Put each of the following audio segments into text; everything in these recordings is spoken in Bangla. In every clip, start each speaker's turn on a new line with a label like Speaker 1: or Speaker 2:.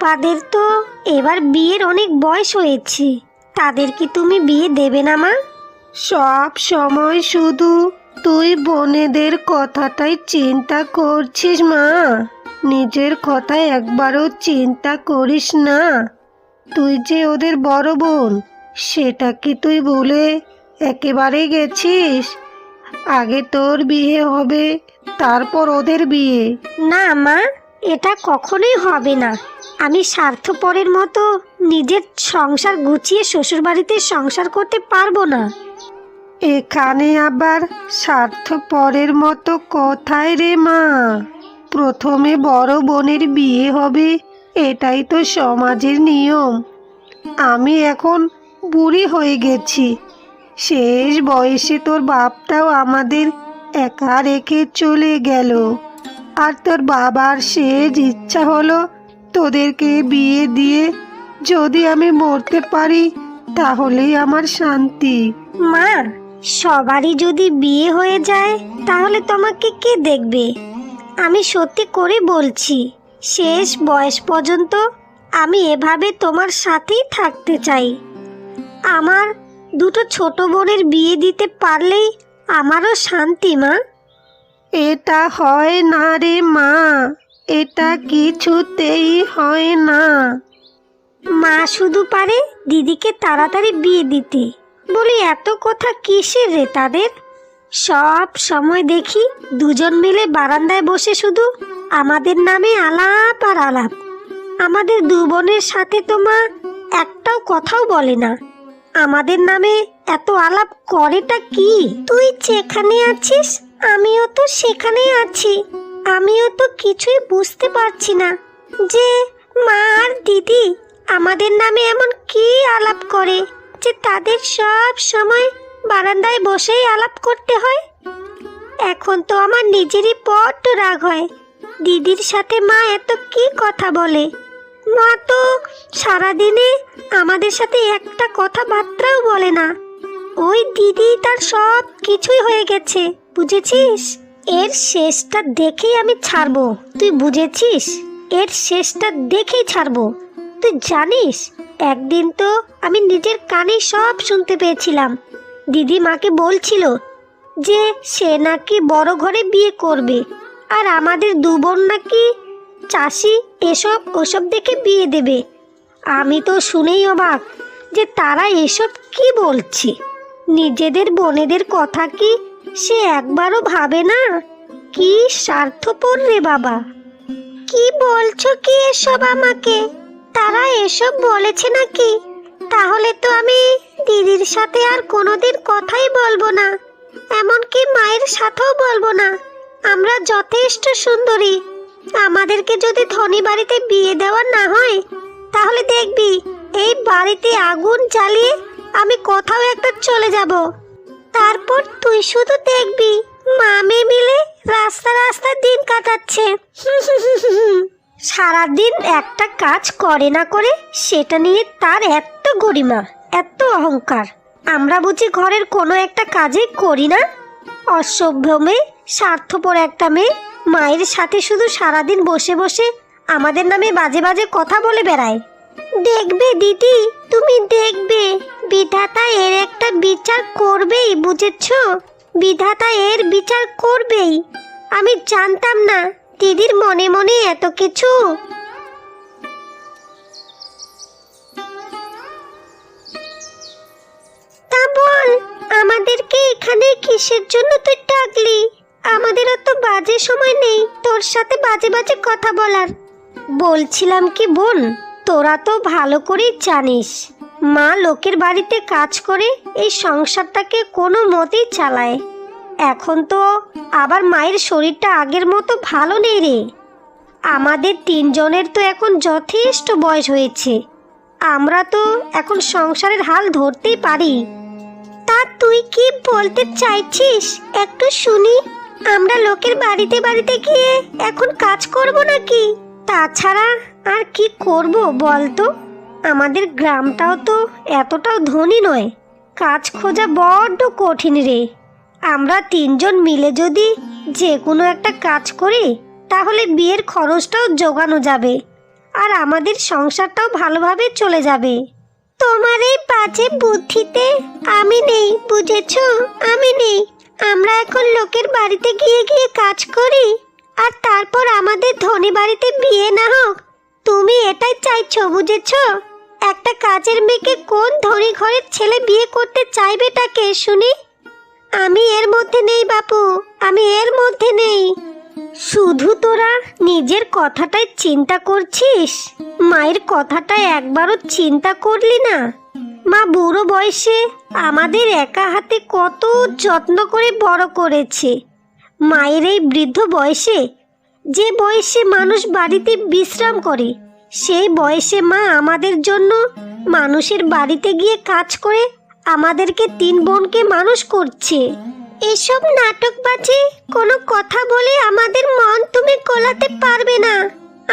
Speaker 1: আপাদের তো এবার বিয়ের অনেক বয়স হয়েছে, তাদের কি তুমি বিয়ে দেবে না মা?
Speaker 2: সব সময় শুধু তুই বোনেদের কথাটাই চিন্তা করছিস মা, নিজের কথা একবারও চিন্তা করিস না। তুই যে ওদের বড় বোন, সেটা কি তুই ভুলে একেবারে গেছিস? আগে তোর বিয়ে হবে, তারপর ওদের বিয়ে।
Speaker 1: না মা, এটা কখনোই হবে না। আমি স্বার্থপরের মতো নিজের সংসার গুছিয়ে শ্বশুরবাড়িতে সংসার করতে পারবো না।
Speaker 2: এখানে আবার স্বার্থপরের মতো কোথায় রে মা? প্রথমে বড় বোনের বিয়ে হবে, এটাই তো সমাজের নিয়ম। আমি এখন বুড়ি হয়ে গেছি, শেষ বয়সে তোর বাপটাও আমাদের একা রেখে চলে গেল, আর তোর বাবার শেষ ইচ্ছা হলো তোদেরকে বিয়ে দিয়ে যদি আমি মরতে পারি তাহলেই আমার শান্তি।
Speaker 1: মা, সবারই যদি বিয়ে হয়ে যায় তাহলে তোমাকে কে দেখবে? আমি সত্যি করে বলছি, শেষ বয়স পর্যন্ত আমি এভাবে তোমার সাথেই থাকতে চাই। আমার দুটো ছোট বোনের বিয়ে দিতে পারলেই আমারও শান্তি মা।
Speaker 2: এটা হয় না রে মা, এটা কিছুতেই হয় না।
Speaker 1: মা শুধু পারে দিদিকে তাড়াতাড়ি বিয়ে দিতে, বলি এত কথা কিসের রে তাদের? সব সময় দেখি দুজন মিলে বারান্দায় বসে শুধু আমাদের নামে আলাপ আর আলাপ। আমাদের দু বোনের সাথে তো মা একটাও কথাও বলে না। আমাদের নামে এত আলাপ করেটা কি? তুই যেখানে আছিস আমিও তো সেখানে আছি। আমিও তো কিছুই বুঝতে পারছি না যে মা আর দিদি আমাদের নামে এমন কি আলাপ করে যে তাদের সব সময় বারান্দায় বসেই আলাপ করতে হয়। এখন তো আমার নিজেরই বড্ড রাগ হয়। দিদির সাথে মা এত কি কথা বলে। মা তো সারাদিনে আমাদের সাথে একটা কথাবার্তাও বলে না। ওই দিদি তার সব কিছুই হয়ে গেছে, বুঝেছিস? এর শেষটা দেখেই আমি ছাড়বো, তুই বুঝেছিস? এর শেষটা দেখেই ছাড়বো। তুই জানিস, একদিন তো আমি নিজের কানে সব শুনতে পেয়েছিলাম। দিদি মাকে বলছিল যে সে নাকি বড় ঘরে বিয়ে করবে, আর আমাদের দু বোন নাকি চাষি, এসব ওসব দেখে বিয়ে দেবে। আমি তো শুনেই অবাক যে তারা এসব কি বলছে। নিজেদের বোনেদের কথা কি সে একবারও ভাবে না? কি স্বার্থপর রে বাবা! কি বলছো কি এসব আমাকে? তারা এসব বলেছে নাকি? তাহলে তো আমি দিদির সাথে আর কোনোদিন কথাই বলবো না, এমনকি মায়ের সাথেও বলবো না। আমরা যথেষ্ট সুন্দরী। আমাদেরকে যদি ধনী বাড়িতে বিয়ে দেওয়া না হয় তাহলে দেখবি এই বাড়িতে আগুন জ্বালিয়ে আমি কোথাও একটা চলে যাব। তারপর তুই শুধু দেখবি মা মেয়ে মিলে রাস্তা রাস্তা দিন কাটাচ্ছে। সারাদিন একটা কাজ করে না করে সেটা নিয়ে তার এত গরিমা, এত অহংকার। আমরা বুঝি ঘরের কোনো একটা কাজে করি না? অসভ্য মেয়ে, স্বার্থপর একটা মেয়ে, মায়ের সাথে শুধু সারাদিন বসে বসে আমাদের নামে বাজে বাজে কথা বলে বেড়ায়। দেখবে দিদি, তুমি দেখবে বিধাতা এর একটা বিচার করবেই, বুঝেছ? বিধাতা এর বিচার করবেই। আমি জানতাম না দিদির মনে মনে এত কিছু। তা বল, আমাদেরকে এখানে কিসের জন্য তুই ডাকলি? আমাদের অত বাজে সময় নেই তোর সাথে বাজে বাজে কথা বলার। বলছিলাম কি বোন, তোরা তো ভালো করেই জানিস মা লোকের বাড়িতে কাজ করে এই সংসারটাকে কোনো মতেই চালায়। এখন তো আবার মায়ের শরীরটা আগের মতো ভালো নেই রে। আমাদের তিনজনের তো এখন যথেষ্ট বয়স হয়েছে, আমরা তো এখন সংসারের হাল ধরতেই পারি। তা তুই কি বলতে চাইছিস একটু শুনি? আমরা লোকের বাড়িতে বাড়িতে গিয়ে এখন কাজ করব নাকি? তাছাড়া আর কি করব বলতো? আমাদের গ্রামটাও তো এতটাও ধনী নয়, কাজ খোঁজা বড্ড কঠিন রে। আমরা তিনজন মিলে যদি যে কোনো একটা কাজ করি তাহলে বিয়ের খরচটাও জোগানো যাবে, আর আমাদের সংসারটাও ভালোভাবে চলে যাবে। তোমার এই বাজে বুদ্ধিতে আমি নেই, বুঝেছো? আমি নেই। আমরা এখন লোকের বাড়িতে গিয়ে গিয়ে কাজ করি, আর তারপর আমাদের ধনী বাড়িতে বিয়ে না হোক। তুমি এটাই চাইছো, বুঝেছো? একটা কাজের মেয়েকে কোন ধনী ঘরের ছেলে বিয়ে করতে চাইবেটাকে শুনি? আমি এর মধ্যে নেই বাপু, আমি এর মধ্যে নেই। শুধু তোরা নিজের কথাটাই চিন্তা করছিস, মায়ের কথাটা একবারও চিন্তা করলি না? মা বুড়ো বয়সে আমাদের একা হাতে কত যত্ন করে বড় করেছে। মায়ের এই বৃদ্ধ বয়সে, যে বয়সে মানুষ বাড়িতে বিশ্রাম করে, সেই বয়সে মা আমাদের জন্য মানুষের বাড়িতে গিয়ে কাজ করে আমাদেরকে 3 বোনকে মানুষ করছে। এসব নাটকবাজি কোনো কথা বলে আমাদের মন তুমি গোলাতে পারবে না।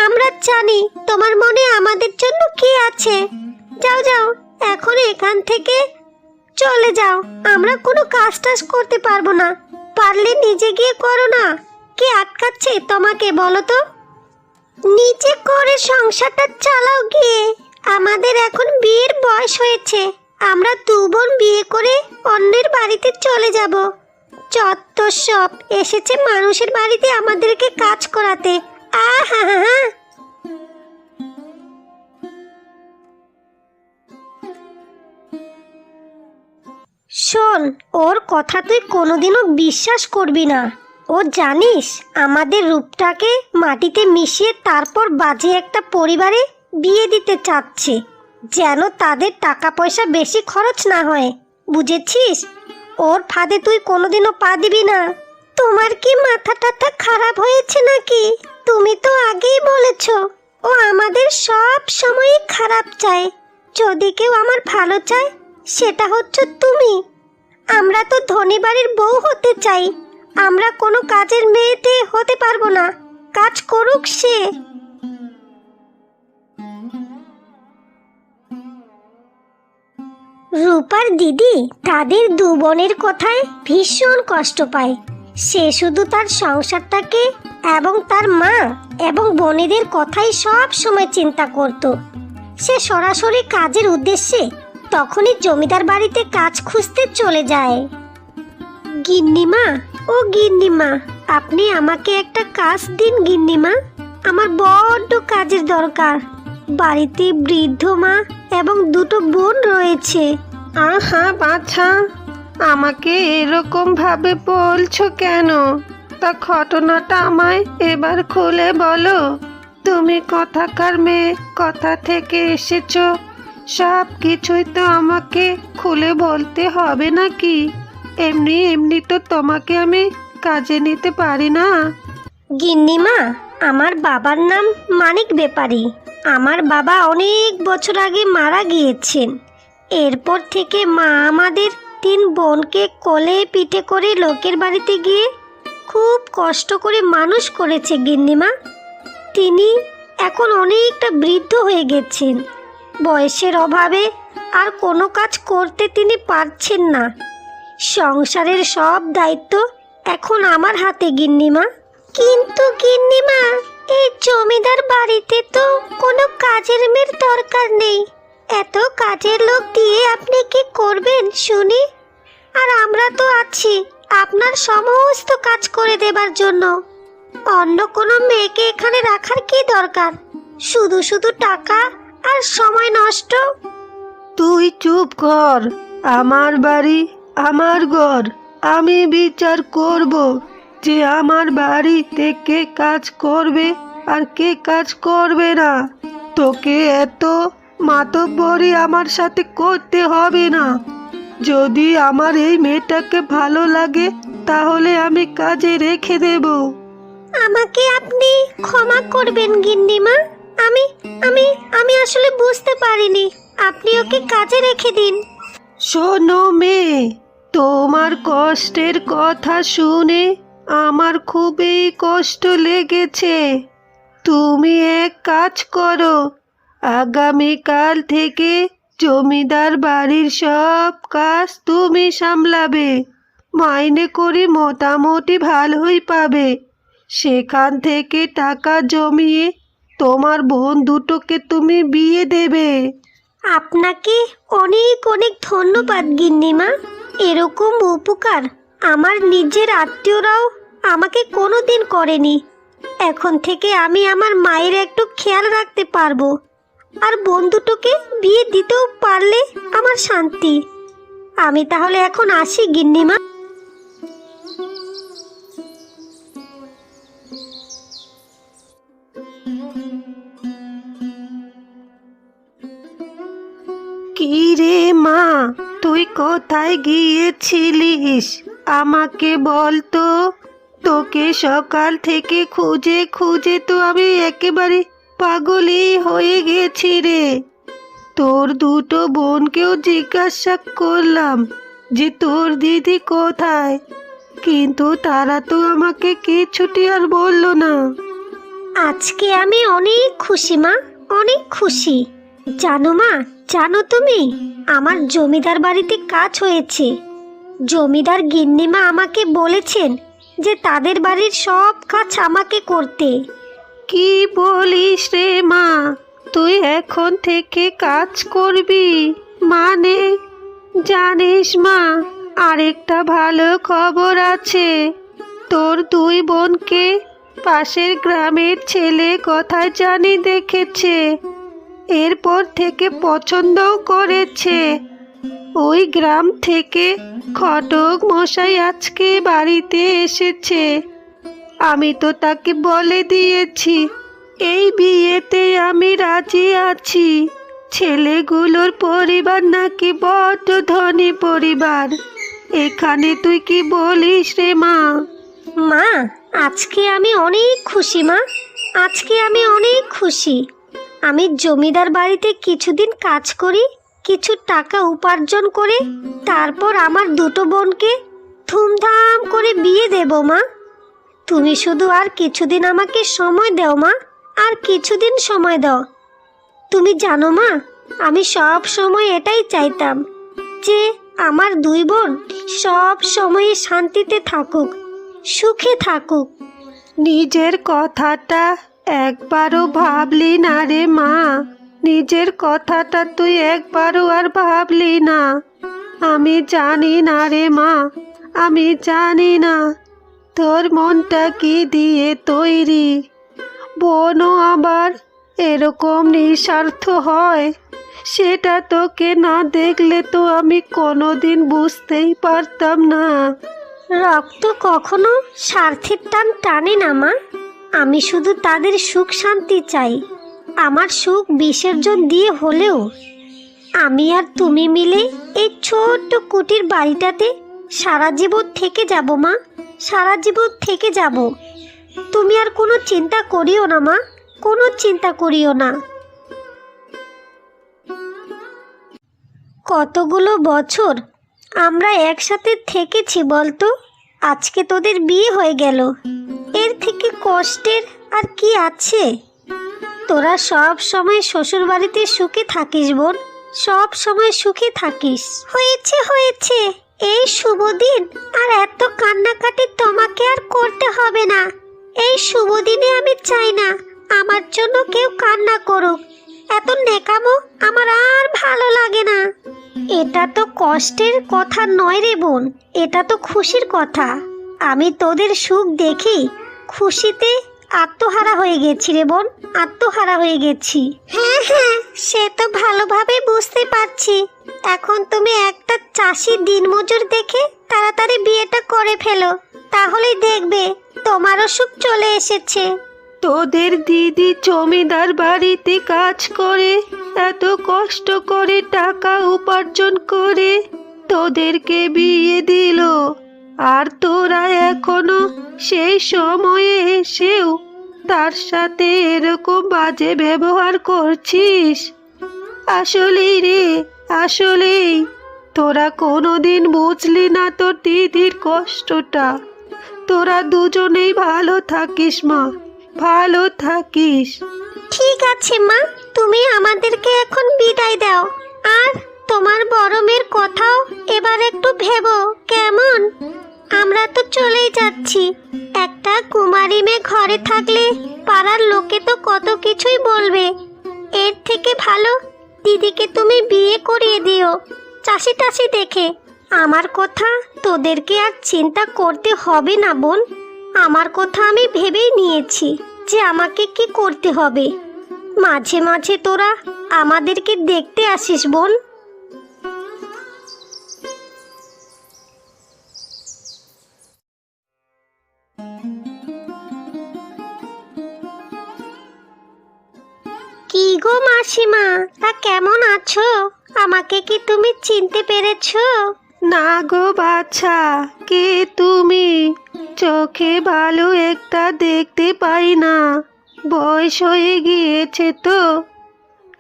Speaker 1: আমরা জানি তোমার মনে আমাদের জন্য কি আছে। যাও যাও, এখন এখান থেকে চলে যাও। আমরা কোনো কাজ টাজ করতে পারবো না। পারলে নিজে গিয়ে করো না। কে আটকাচ্ছে তোমাকে বলো তো? নিজে করে সংসারটা চালাও গিয়ে। আমাদের এখন বিয়ের বয়স হয়েছে। আমরা 2 বোন বিয়ে করে অন্যের বাড়িতে চলে যাব। যত সব এসেছে মানুষের বাড়িতে আমাদেরকে কাজ করাতে। আহা হা হা। শোন, ওর কথা তুই কোনোদিনও বিশ্বাস করবি না। ও জানিস আমাদের রূপটাকে মাটিতে মিশিয়ে তারপর বাজে একটা পরিবারে বিয়ে দিতে চাচ্ছে, যেন তাদের টাকা পয়সা বেশি খরচ না হয়, বুঝেছিস? ওর ফাঁদে তুই কোনোদিনও পা দিবি না। তোমার কি মাথা টাথা খারাপ হয়েছে নাকি? তুমি তো আগেই বলেছ ও আমাদের সব সময়ই খারাপ চায়। যদি কেউ আমার ভালো চায় সেটা হচ্ছে তুমি। আমরা তো ধনী বাড়ির বউ হতে চাই। আমরা কোনো কাজের মেয়েতে হতে পারবো না। কাজ করুক সে। রূপার দিদি তাদের 2 বোনের কথায় ভীষণ কষ্ট পায়। সে শুধু তার সংসারটাকে এবং তার মা এবং বোনেদের কথাই সব সময় চিন্তা করত। সে সরাসরি কাজের উদ্দেশ্যে তখনই জমিদার বাড়িতে কাজ খুঁজতে চলে যায়। গিন্নিমা, ও গিন্নিমা, আপনি আমাকে একটা কাজ দিন গিন্নিমা। আমার বড্ড কাজের দরকার। বাড়িতে বৃদ্ধ মা এবং 2টো বোন রয়েছে।
Speaker 2: আহা বাছা, আমাকে এরকম ভাবে বলছো কেন? তা ঘটনাটা আমায় এবার খুলে বলো। তুমি কথাকার মেয়ে, কথা থেকে এসেছো, সব কিছুই তো আমাকে খুলে বলতে হবে নাকি? এমনি এমনি তো তোমাকে আমি কাজে নিতে পারি না।
Speaker 1: গিন্নিমা, আমার বাবার নাম মানিক ব্যাপারী। আমার বাবা অনেক বছর আগে মারা গিয়েছেন। এরপর থেকে মা আমাদের 3 বোনকে কোলে পিঠে করে লোকের বাড়িতে গিয়ে খুব কষ্ট করে মানুষ করেছে গিন্নিমা। তিনি এখন অনেকটা বৃদ্ধ হয়ে গেছেন। বয়সের অভাবে আর কোনো কাজ করতে তিনি পারছেন না। সংসারের সব দায়িত্ব এখন আমার হাতে গিন্নিমা। কিন্তু গিন্নিমা, এই জমিদার বাড়িতে তো কোনো কাজের মেয়ের দরকার নেই। এত কাজের লোক দিয়ে আপনি কি করবেন শুনি? আর আমরা তো আছি আপনার সমস্ত কাজ করে দেবার জন্য। অন্য কোনো মেয়েকে এখানে রাখার কি দরকার? শুধু শুধু টাকা আর সময় নষ্ট।
Speaker 2: তুই চুপ কর। আমার বাড়ি, আমার ঘর। আমি বিচার করব যে আমার বাড়িতে কে কাজ করবে আর কে কাজ করবে না। তোকে এত মাতব্বরি আমার সাথে করতে হবে না। যদি আমার এই মেয়েটাকে ভালো লাগে তাহলে আমি কাজে রেখে দেব।
Speaker 1: আমাকে আপনি ক্ষমা করবেন গিন্নিমা। আমি আমি আমি আসলে বুঝতে পারিনি। আপনি ওকে কাজে রেখে দিন।
Speaker 2: শোনো মেয়ে, তোমার কষ্টের কথা শুনে আমার খুবই কষ্ট লেগেছে। তুমি এক কাজ করো, আগামীকাল থেকে জমিদার বাড়ির সব কাজ তুমি সামলাবে। মাইনে করে মোটামুটি ভালোই পাবে। সেখান থেকে টাকা জমিয়ে তোমার বোন দুটোকে তুমি বিয়ে দেবে।
Speaker 1: আপনাকে অনেক অনেক ধন্যবাদ গিন্নিমা। এরকম উপকার আমার নিজের আত্মীয়রাও আমাকে কোনোদিন করেনি। এখন থেকে আমি আমার মায়ের একটু খেয়াল রাখতে পারবো, আর বোন দুটোকে বিয়ে দিতেও পারলে আমার শান্তি। আমি তাহলে এখন আসি গিন্নিমা।
Speaker 2: কি রে মা, তুই কোথায় গিয়েছিলিস? আমাকে বল তো। তোকে সকাল থেকে খুঁজে খুঁজে তো আমি একেবারে পাগলই হয়ে গেছি রে। তোর দুটো বোনকেও জিজ্ঞাসা করলাম যে তোর দিদি কোথায়, কিন্তু তারা তো আমাকে কিছুটি আর বললো না।
Speaker 1: আজকে আমি অনেক খুশি মা, অনেক খুশি। জানো মা, জানো তুমি, আমার জমিদার বাড়িতে কাজ হয়েছে। জমিদার গিন্নিমা আমাকে বলেছেন যে তাদের বাড়ির সব কাজ আমাকে করতে।
Speaker 2: কি বলিস রে মা, তুই এখন থেকে কাজ করবি? মানে জানিস মা, আরেকটা ভালো খবর আছে। তোর দুই বোনকে পাশের গ্রামের ছেলে কোথায় জানি দেখেছে, এরপর থেকে পছন্দও করেছে। ওই গ্রাম থেকে ঘটক মশাই আজকে বাড়িতে এসেছে। আমি তো তাকে বলে দিয়েছি এই বিয়েতে আমি রাজি আছি। ছেলেগুলোর পরিবার নাকি বড্ড ধনী পরিবার। এখানে তুই কি বলিস রে মা?
Speaker 1: মা, আজকে আমি অনেক খুশি মা, আজকে আমি অনেক খুশি। আমি জমিদার বাড়িতে কিছুদিন কাজ করি, কিছু টাকা উপার্জন করে তারপর আমার দুটো বোনকে ধুমধাম করে বিয়ে দেব মা। তুমি শুধু আর কিছুদিন আমাকে সময় দাও মা, আর কিছুদিন সময় দাও। তুমি জানো মা, আমি সব সময় এটাই চাইতাম যে আমার দুই বোন সব সময় শান্তিতে থাকুক, সুখে থাকুক।
Speaker 2: নিজের কথাটা একবারও ভাবলি না রে মা? নিজের কথাটা তুই একবারও আর ভাবলি না? আমি জানি না রে মা, আমি জানি না তোর মনটা কি দিয়ে তৈরি। বোনও আবার এরকম নিঃস্বার্থ হয়, সেটা তোকে না দেখলে তো আমি কোনোদিন বুঝতেই পারতাম না।
Speaker 1: রক্ত কখনো স্বার্থের টান টানে না মা। আমি শুধু তাদের সুখ শান্তি চাই। আমার সুখ বিসর্জন দিয়ে হলেও আমি আর তুমি মিলে এই ছোট্ট কুটির বাড়িটাতে সারা জীবন থেকে যাব মা, সারা জীবন থেকে যাব। তুমি আর কোনো চিন্তা করিও না মা, কোনো চিন্তা করিও না। কতগুলো বছর আমরা একসাথে থেকেছি বলতো। আজকে তোদের বিয়ে হয়ে গেল, এর থেকে কষ্টের আর কি আছে? তোরা সব সময় শ্বশুর বাড়িতে সুখে থাকিস বোন, সব সময় সুখে থাকিস। হয়েছে হয়েছে, এই শুভ দিন আর এত কান্নাকাটি তোমাকে আর করতে হবে না। এই শুভ দিনে আমি চাই না আমার জন্য কেউ কান্না করুক। এত নেকামো আমার আর ভালো লাগে না। এটা তো কষ্টের কথা নয় রে বোন, এটা তো খুশির কথা। আমি তোদের সুখ দেখি খুশিতে আত্মহারা হয়ে গেছি রে বোন, আত্মহারা হয়ে গেছি। হ্যাঁ হ্যাঁ, সে তো ভালোভাবে বুঝতে পারছি। এখন তুমি একটা চাষি দিনমজুর দেখে তাড়াতাড়ি বিয়েটা করে ফেলো, তাহলেই দেখবে তোমারও সুখ চলে এসেছে।
Speaker 2: তোদের দিদি জমিদার বাড়িতে কাজ করে এত কষ্ট করে টাকা উপার্জন করে তোদেরকে বিয়ে দিল, আর তোরা এখনো সেই সময়ে এসেও তার সাথে এরকম বাজে ব্যবহার করছিস। আসলেই রে, আসলেই তোরা কোনোদিন বুঝলি না তোর দিদির কষ্টটা। তোরা দুজনেই ভালো থাকিস মা, ভালো থাকিস।
Speaker 1: ঠিক আছে মা, তুমি আমাদেরকে এখন বিদায় দাও। আর তোমার বড় মেয়ের কথাও এবার একটু ভেবো, কেমন? আমরা তো চলেই যাচ্ছি। একটা কুমারী মেয়ে ঘরে থাকলে পাড়ার লোকে তো কত কিছুই বলবে। এর থেকে ভালো দিদিকে তুমি বিয়ে করিয়ে দিও চাষি টাসি দেখে। আমার কথা তোদেরকে আর চিন্তা করতে হবে না বোন। আমার কথা আমি ভেবেই নিয়েছি যে আমাকে কি করতে হবে। মাঝে মাঝে তোরা আমাদেরকে দেখতে আসিস বোন। কি গো মাসিমা, তা কেমন আছো? আমাকে কি তুমি চিনতে পেরেছো?
Speaker 2: না গো বাছা, কে তুমি? চোখে ভালো একটা দেখতে পাই না, বয়স হয়ে গিয়েছে তো।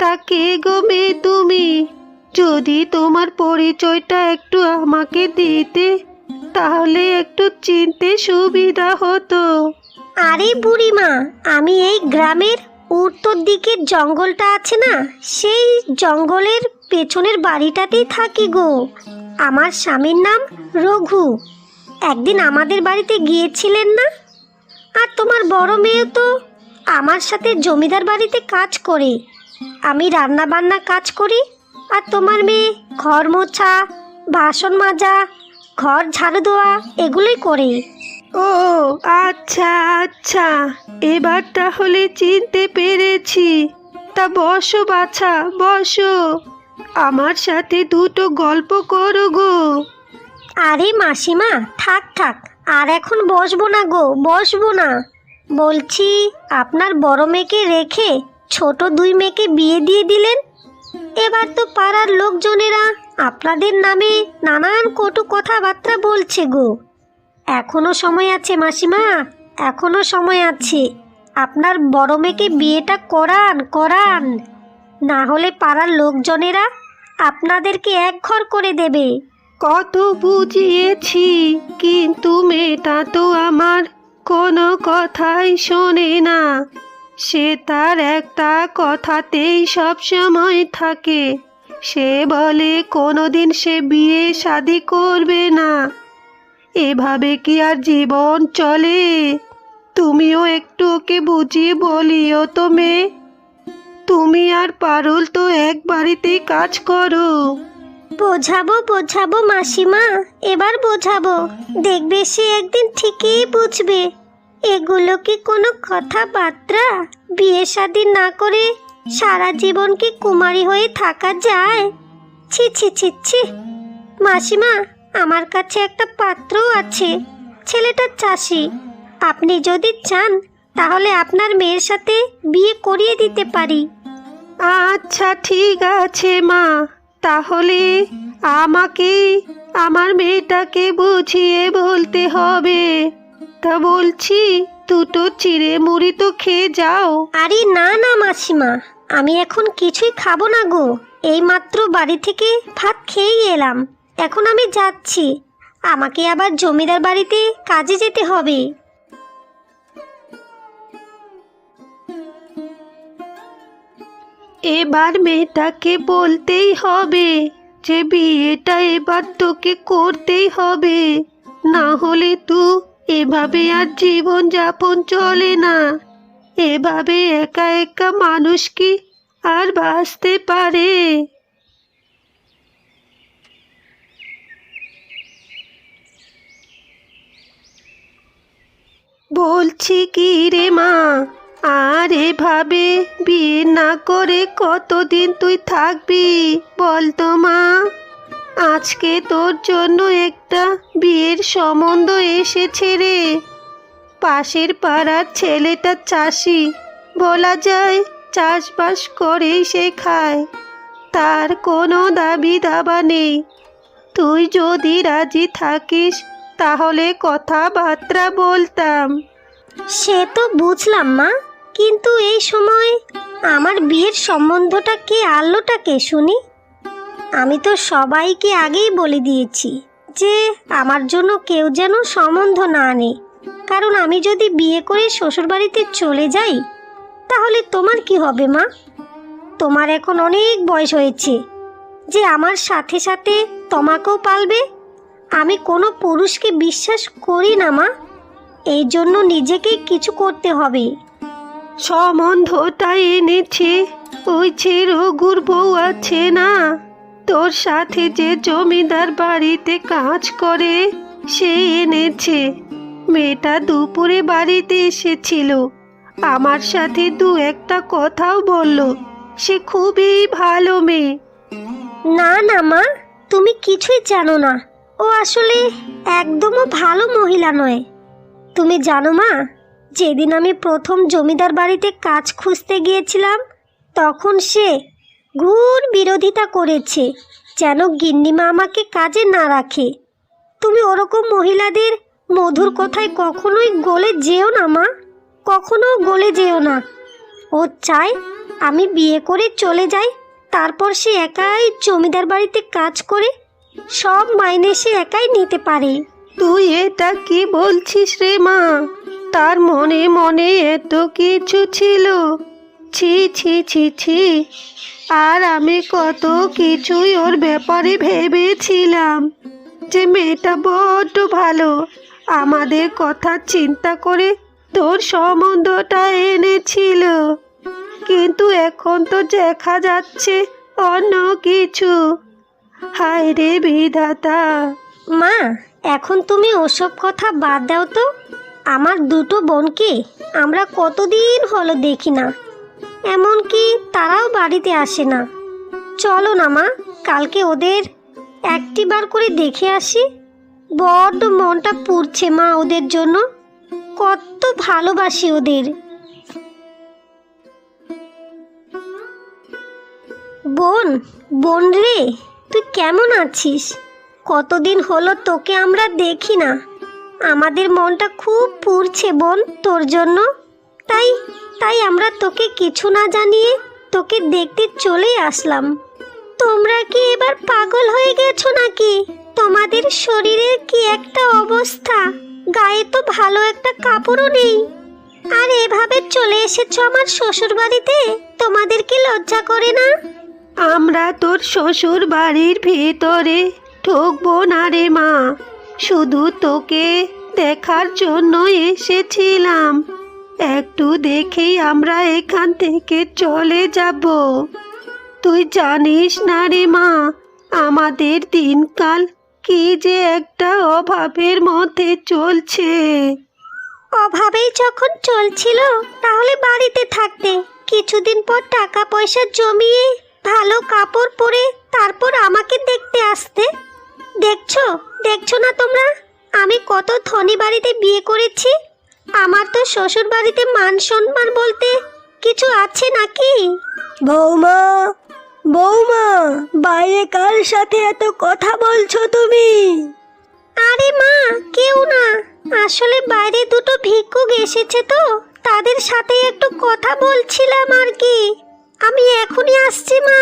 Speaker 2: তা কে গো মেয়ে তুমি? যদি তোমার পরিচয়টা একটু আমাকে দিতে তাহলে একটু চিনতে সুবিধা হতো।
Speaker 1: আরে বুড়িমা, আমি এই গ্রামের উত্তর দিকের জঙ্গলটা আছে না, সেই জঙ্গলের পেছনের বাড়িটাতেই থাকি গো। আমার স্বামীর নাম রঘু। একদিন আমাদের বাড়িতে গিয়েছিলেন না? আর তোমার বড় মেয়ে তো আমার সাথে জমিদার বাড়িতে কাজ করে। আমি রান্না বান্না কাজ করি, আর তোমার মেয়ে ঘর মোছা, বাসন মাজা, ঘর ঝাড়ু দেওয়া এগুলোই করে।
Speaker 2: ও আচ্ছা আচ্ছা, এবার তাহলে চিনতে পেরেছি। তা বসো বাছা, বসো, আমার সাথে দুটো গল্প করো গো।
Speaker 1: আরে মাসিমা, থাক থাক, আর এখন বসবো না গো, বসবো না। বলছি, আপনার বড় মেয়েকে রেখে ছোট দুই মেয়েকে বিয়ে দিয়ে দিলেন। এবার তো পাড়ার লোকজনেরা আপনাদের নামে নানান কটু কথাবার্তা বলছে গো। এখনো সময় আছে মাসিমা, এখনো সময় আছে। আপনার বড় মেয়েকে বিয়েটা করান করান, না হলে পাড়ার লোকজনেরা আপনাদেরকে একঘর করে দেবে।
Speaker 2: কত বুঝিয়েছি, কিন্তু মেয়েটা তো আমার কোনো কথাই শোনে না। সে তার একটা কথাতেই সব সময় থাকে। সে বলে কোনোদিন সে বিয়ে শাদি করবে না। এভাবে কি আর জীবন চলে? তুমিও একটু ওকে বুঝিয়ে বলিও তো মেয়ে। তুমি আর পারুল তো এক বাড়িতেই কাজ করো।
Speaker 1: বোঝাবো বোঝাবো মাসিমা, এবার বোঝাবো। দেখবে সে একদিন ঠিকই বুঝবে। এগুলো কি কোনো কথাবার্তা? বিয়ে শাদী না করে সারা জীবন কি কুমারী হয়ে থাকা যায়? ছি ছি ছি ছি। মাসিমা, আমার কাছে একটা পাত্র আছে। ছেলেটা চাষি। আপনি যদি চান তাহলে আপনার মেয়ের সাথে বিয়ে করিয়ে দিতে পারি।
Speaker 2: আচ্ছা ঠিক আছে মা, তাহলে আমাকে আমার মেয়েটাকে বুঝিয়ে বলতে হবে। তা বলছি, দুটো চিড়ে মুড়ি তো খেয়ে যাও।
Speaker 1: আরে না না মাসিমা, আমি এখন কিছুই খাবো না গো। এইমাত্র বাড়ি থেকে ভাত খেয়েই এলাম। এখন আমি যাচ্ছি। আমাকে আবার জমিদার বাড়িতে কাজে যেতে হবে।
Speaker 2: এবার মেয়েটাকে বলতেই হবে যে বিয়েটা এবার তোকে করতেই হবে, না হলে তুই এভাবে আর জীবন যাপন চলে না। এভাবে একা একা মানুষ কি আর বাঁচতে পারে? বলছি কি রে মা, আর এভাবে বিয়ে না করে কতদিন তুই থাকবি বল তো মা? আজকে তোর জন্য একটা বিয়ের সম্বন্ধ এসেছে রে। পাশের পাড়ার ছেলেটা চাষি, বলা যায় চাষবাস করেই সে খায়। তার কোনো দাবি দাবা নেই। তুই যদি রাজি থাকিস তাহলে কথাবার্তা বলতাম।
Speaker 1: সে তো বুঝলাম মা, কিন্তু এই সময় আমার বিয়ের সম্বন্ধটা কে আনলোটা কে শুনি? আমি তো সবাইকে আগেই বলে দিয়েছি যে আমার জন্য কেউ যেন সম্বন্ধ না আনে। কারণ আমি যদি বিয়ে করে শ্বশুরবাড়িতে চলে যাই তাহলে তোমার কি হবে মা? তোমার এখন অনেক বয়স হয়েছে যে আমার সাথে সাথে তোমাকেও পালবে আমি কোনো পুরুষকে বিশ্বাস করি না মা। এই জন্য নিজেকে কিছু করতে হবে।
Speaker 2: সম্বন্ধটা এনেছে ওই যে রঘুর বউ আছে না, তোর সাথে যে জমিদার বাড়িতে কাজ করে, সে এনেছে। মেয়েটা দুপুরে বাড়িতে এসেছিল, আমার সাথে দু একটা কথাও বলল। সে খুবই ভালো মেয়ে।
Speaker 1: না না মা, তুমি কিছুই জানো না। ও আসলে একদমও ভালো মহিলা নয়। তুমি জানো মা, যেদিন আমি প্রথম জমিদার বাড়িতে কাজ খুঁজতে গিয়েছিলাম, তখন সে ঘোর বিরোধিতা করেছে যেন গিন্নিমা আমাকে কাজে না রাখে। তুমি ওরকম মহিলাদের মধুর কথায় কখনোই গলে যেও না মা, কখনো গলে যেও না। ও চায় আমি বিয়ে করে চলে যাই, তারপর সে একাই জমিদার বাড়িতে কাজ করে সব মাইনে সে একাই নিতে পারে।
Speaker 2: তুই এটা কি বলছিস রে মা? তার মনে মনে এত কিছু ছিল? ছি ছি ছি ছি। আর আমি কত কিছুই ওর ব্যাপারে ভেবেছিলাম, যে মেয়েটা বড্ড ভালো, আমাদের কথা চিন্তা করে তোর সম্বন্ধটা এনেছিল। কিন্তু এখন তো দেখা যাচ্ছে অন্য কিছু। হায় রে বিধাতা।
Speaker 1: মা, এখন তুমি ওসব কথা বাদ দাও তো। আমার দুটো বোনকে আমরা কতদিন হলো দেখি না, এমনকি তারাও বাড়িতে আসে না। চলো না মা, কালকে ওদের একটিবার করে দেখে আসি। বড্ড মনটা পুড়ছে মা ওদের জন্য, কত ভালোবাসি ওদের। বোন, বোন রে, তুই কেমন আছিস? কতদিন হলো তোকে আমরা দেখি না। আমাদের মনটা খুব পুড়ছে বোন তোর জন্য। তাই তাই আমরা তোকে কিছু না জানিয়ে তোকে দেখতে চলেই আসলাম। তোমরা কি এবার পাগল হয়ে গেছো নাকি? তোমাদের শরীরের কি একটা অবস্থা, গায়ে তো ভালো একটা কাপড়ও নেই, আর এভাবে চলে এসেছো আমার শ্বশুর বাড়িতে। তোমাদের কি লজ্জা করে না?
Speaker 2: আমরা তোর শ্বশুর বাড়ির ভিতরে ঢুকবো না রে মা, শুধু তোকে দেখার জন্য এসেছিলাম। একটু দেখেই আমরা এখান থেকে চলে যাব। তুই জানিস না রে মা, আমাদের দিনকাল কি যে একটা অভাবের মধ্যে চলছে।
Speaker 1: অভাবেই যখন চলছিল, তাহলে বাড়িতে থাকতে, কিছুদিন পর টাকা পয়সা জমিয়ে ভালো কাপড় পরে তারপর আমাকে দেখতে আসতে। দেখছো দেখছো না তোমরা, আমি কত ধনী বাড়িতে বিয়ে করেছি। আমার তো শ্বশুর বাড়িতে মান সম্মান বলতে কিছু আছে নাকি?
Speaker 2: বৌমা, বৌমা, বাইরে কার সাথে এত কথা বলছো তুমি?
Speaker 1: আরে মা, কেউ না, আসলে বাইরে দুটো ভিক্ষুক এসেছে তো, তাদের সাথে একটু কথা বলছিলাম আর কি। আমি এখনই আসছি মা।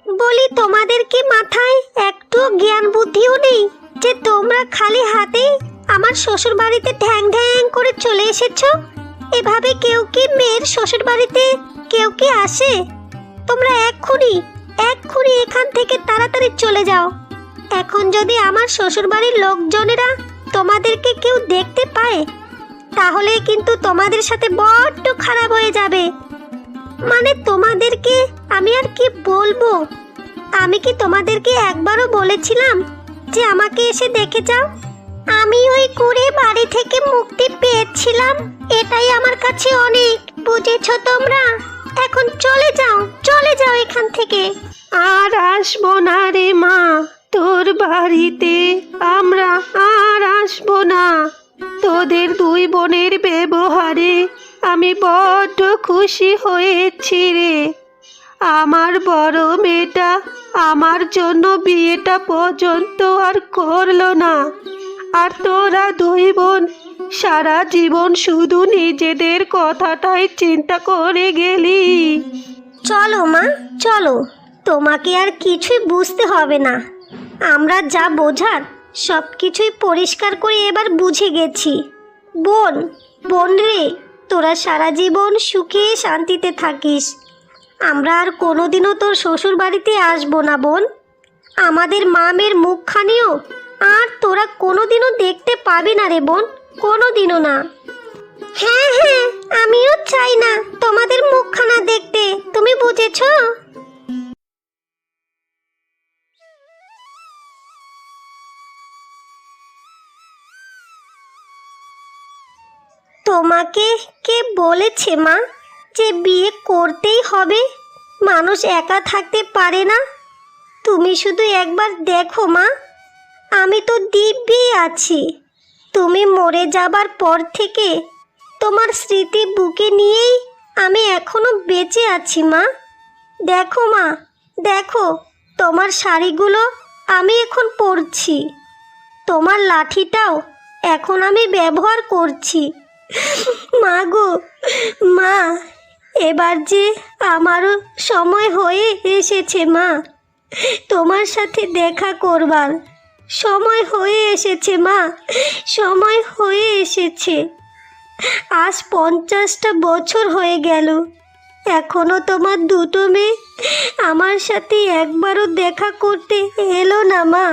Speaker 1: বলি, তোমাদের কি মাথায় একটু জ্ঞান বুদ্ধিও নেই যে তোমরা খালি হাতেই আমার শ্বশুর বাড়িতে ঢ্যাং ঢ্যাং করে চলে এসেছো? এভাবে কেউ কি মেয়ের শ্বশুর বাড়িতে কেউ কি আসে? তোমরা এক্ষুনি এক্ষুনি এখান থেকে তাড়াতাড়ি চলে যাও। এখন যদি আমার শ্বশুর বাড়ির লোকজনেরা তোমাদেরকে কেউ দেখতে পায়, তাহলে কিন্তু তোমাদের সাথে বড্ড খারাপ হয়ে যাবে। মানে তোমাদেরকে আমি আর কি বলবো? আমি কি তোমাদেরকে একবারও বলেছিলাম যে আমাকে এসে দেখে যাও? আমি ওই করে বাড়ি থেকে মুক্তি পেয়েছিলাম, এটাই আমার কাছে অনেক। বুঝেছো তোমরা? এখন চলে যাও, চলে যাও এখান থেকে।
Speaker 2: আর আসবো না রে মা, তোর বাড়িতে আমরা আর আসবো না। তোদের দুই বোনের ব্যবহারে আমি বড্ড খুশি হয়েছি রে। আমার বড় মেয়েটা আমার জন্য বিয়েটা পর্যন্ত আর করলো না, আর তোরা দুই বোন সারা জীবন শুধু নিজেদের কথাটাই চিন্তা করে গেলি।
Speaker 1: চলো মা, চলো, তোমাকে আর কিছুই বুঝতে হবে না। আমরা যা বোঝার সব কিছুই পরিষ্কার করে এবার বুঝে গেছি। বোন, বোন রে, তোরা সারা জীবন সুখে শান্তিতে থাকিস। আমরা আর কোনোদিনও তোর শ্বশুর বাড়িতে আসবো না বোন। আমাদের মামের মুখখানিও আর তোরা কোনোদিনও দেখতে পাবি না রে বোন, কোনোদিনও না। হ্যাঁ হ্যাঁ, আমিও চাই না তোমাদের মুখখানা দেখতে, তুমি বুঝেছো? তোমাকে কে বলেছে মা যে বিয়ে করতেই হবে? মানুষ একা থাকতে পারে না। তুমি শুধু একবার দেখো মা, আমি তো দিব্যি আছি। তুমি মরে যাবার পর থেকে তোমার স্মৃতি বুকে নিয়েই আমি এখনো বেঁচে আছি মা। দেখো মা, দেখো তোমার শাড়িগুলো আমি এখন পরছি, তোমার লাঠিটাও এখন আমি ব্যবহার করছি। মা গো মা, এবার যে আমারও সময় হয়ে এসেছে মা, তোমার সাথে দেখা করবার সময় হয়ে এসেছে মা, সময় হয়ে এসেছে। আজ 50টা বছর হয়ে গেল, এখনো তোমার দুটো মেয়ে আমার সাথে একবারও দেখা করতে এলো না মা,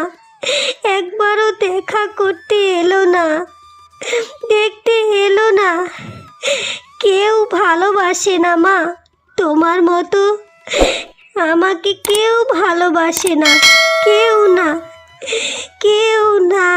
Speaker 1: একবারও দেখা করতে এলো না, দেখতে এলো না। কেউ ভালোবাসে না মা, তোমার মতো আমাকে কেউ ভালোবাসে না, কেউ না, কেউ না।